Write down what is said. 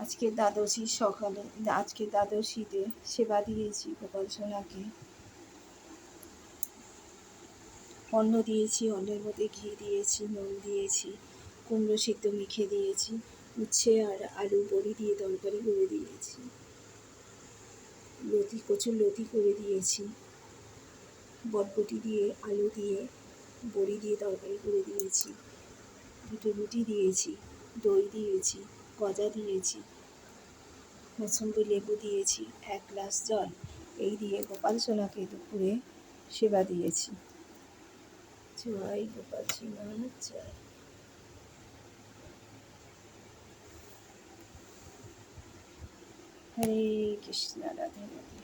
আজকে দ্বাদশী সকালে, আজকে দ্বাদশীতে সেবা দিয়েছি গোপাল সোনাকে। অন্ন দিয়েছি, অন্নের মধ্যে ঘি দিয়েছি, নুন দিয়েছি, কুমড়ো সিদ্ধ মেখে দিয়েছি, উচ্ছে আর আলু বড়ি দিয়ে তরকারি করে দিয়েছি, কচুর লতি করে দিয়েছি, বটবটি দিয়ে আলু দিয়ে বড়ি দিয়ে তরকারি করে দিয়েছি, দুটো রুটি দিয়েছি, দই দিয়েছি, গজা দিয়েছি, মৌসুম্বি লেবু দিয়েছি, 1 গ্লাস জল, এই দিয়ে গোপাল সোনাকে দুপুরে সেবা দিয়েছি। জয় গোপাল সোনা জয়। হরে কৃষ্ণ, রাধে রাধে।